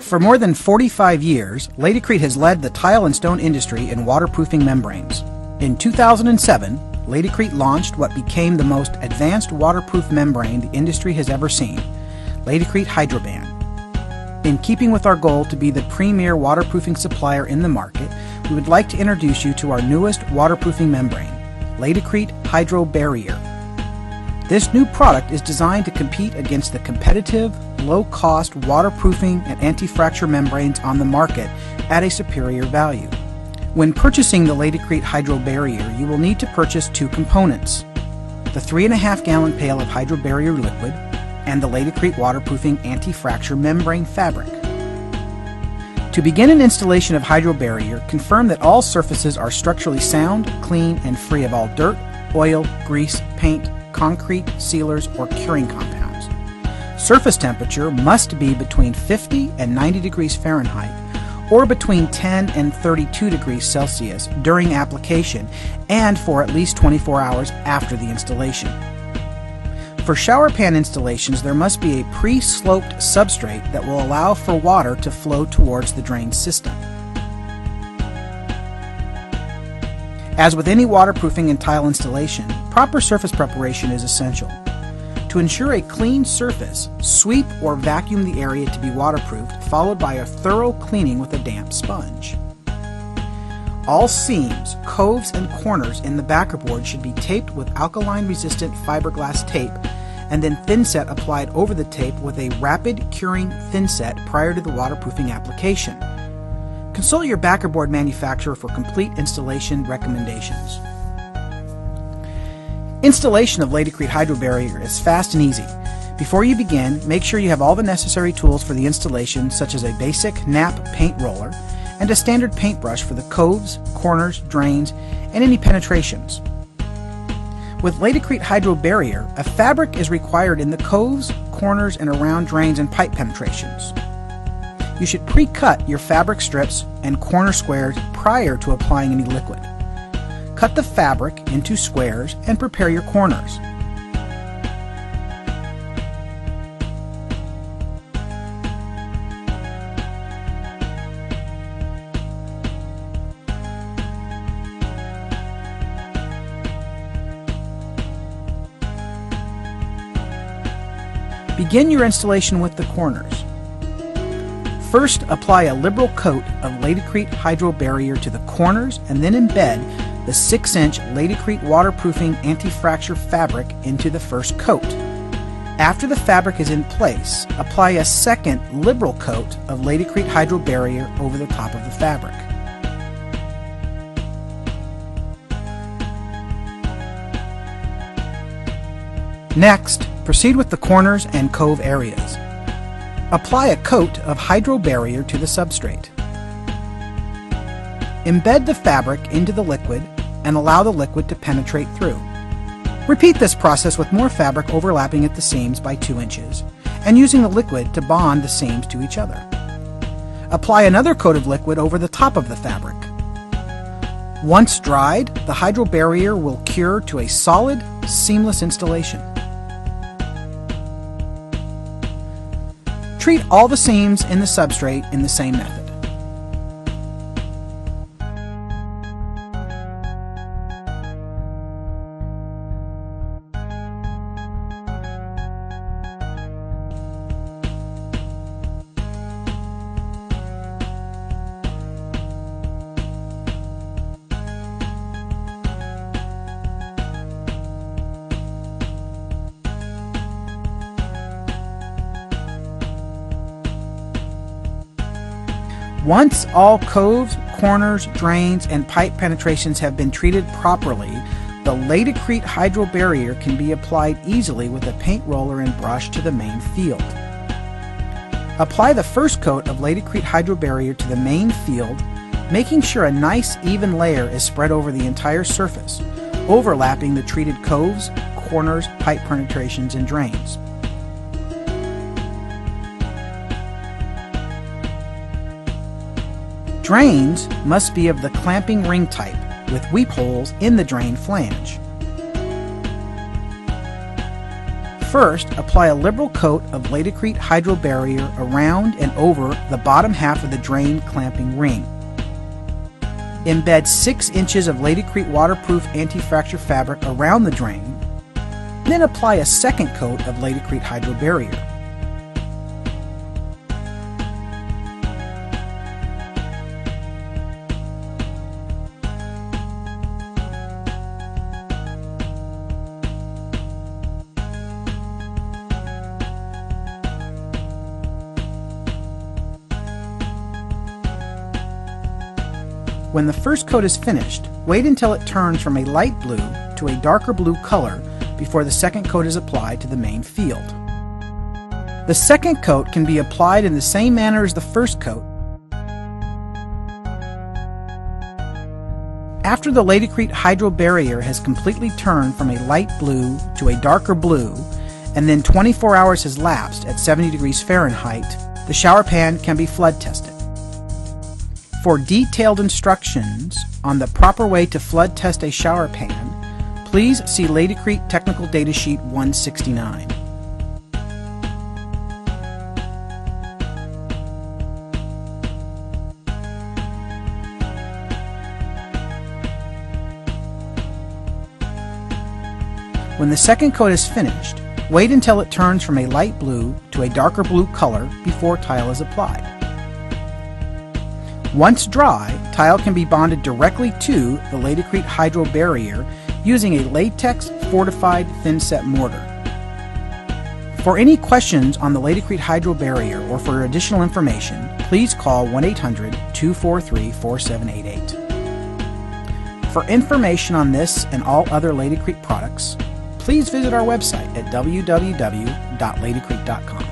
For more than 45 years, Laticrete has led the tile and stone industry in waterproofing membranes. In 2007, Laticrete launched what became the most advanced waterproof membrane the industry has ever seen, Laticrete Hydrobarrier. In keeping with our goal to be the premier waterproofing supplier in the market, we would like to introduce you to our newest waterproofing membrane, Laticrete Hydrobarrier. This new product is designed to compete against the competitive, low-cost waterproofing and anti-fracture membranes on the market at a superior value. When purchasing the Laticrete Hydrobarrier, you will need to purchase two components: the 3.5-gallon pail of Hydrobarrier liquid and the Laticrete waterproofing anti-fracture membrane fabric. To begin an installation of Hydrobarrier, confirm that all surfaces are structurally sound, clean, and free of all dirt, oil, grease, paint, concrete, sealers, or curing compounds. Surface temperature must be between 50 and 90 degrees Fahrenheit or between 10 and 32 degrees Celsius during application and for at least 24 hours after the installation. For shower pan installations, there must be a pre-sloped substrate that will allow for water to flow towards the drain system. As with any waterproofing and tile installation, proper surface preparation is essential. To ensure a clean surface, sweep or vacuum the area to be waterproofed, followed by a thorough cleaning with a damp sponge. All seams, coves, and corners in the backerboard should be taped with alkaline-resistant fiberglass tape and then thinset applied over the tape with a rapid curing thinset prior to the waterproofing application. Consult your backerboard manufacturer for complete installation recommendations. Installation of Laticrete Hydrobarrier is fast and easy. Before you begin, make sure you have all the necessary tools for the installation, such as a basic nap paint roller and a standard paintbrush for the coves, corners, drains, and any penetrations. With Laticrete Hydrobarrier, a fabric is required in the coves, corners, and around drains and pipe penetrations. You should pre-cut your fabric strips and corner squares prior to applying any liquid. Cut the fabric into squares and prepare your corners. Begin your installation with the corners. First, apply a liberal coat of Laticrete Hydrobarrier to the corners and then embed the 6-inch Laticrete waterproofing anti-fracture fabric into the first coat. After the fabric is in place, apply a second liberal coat of Laticrete Hydrobarrier over the top of the fabric. Next, proceed with the corners and cove areas. Apply a coat of Hydrobarrier to the substrate. Embed the fabric into the liquid and allow the liquid to penetrate through. Repeat this process with more fabric overlapping at the seams by 2 inches and using the liquid to bond the seams to each other. Apply another coat of liquid over the top of the fabric. Once dried, the Hydrobarrier will cure to a solid, seamless installation. Treat all the seams in the substrate in the same method. Once all coves, corners, drains, and pipe penetrations have been treated properly, the Laticrete Hydrobarrier can be applied easily with a paint roller and brush to the main field. Apply the first coat of Laticrete Hydrobarrier to the main field, making sure a nice even layer is spread over the entire surface, overlapping the treated coves, corners, pipe penetrations, and drains. Drains must be of the clamping ring type with weep holes in the drain flange. First, apply a liberal coat of Laticrete Hydrobarrier around and over the bottom half of the drain clamping ring. Embed 6 inches of Laticrete waterproof anti-fracture fabric around the drain, then apply a second coat of Laticrete Hydrobarrier. When the first coat is finished, wait until it turns from a light blue to a darker blue color before the second coat is applied to the main field. The second coat can be applied in the same manner as the first coat. After the Laticrete Hydrobarrier has completely turned from a light blue to a darker blue, and then 24 hours has lapsed at 70 degrees Fahrenheit, the shower pan can be flood tested. For detailed instructions on the proper way to flood test a shower pan, please see Laticrete Technical Data Sheet 169. When the second coat is finished, wait until it turns from a light blue to a darker blue color before tile is applied. Once dry, tile can be bonded directly to the Laticrete Hydrobarrier using a latex fortified thin-set mortar. For any questions on the Laticrete Hydrobarrier or for additional information, please call 1-800-243-4788. For information on this and all other Laticrete products, please visit our website at www.laticrete.com.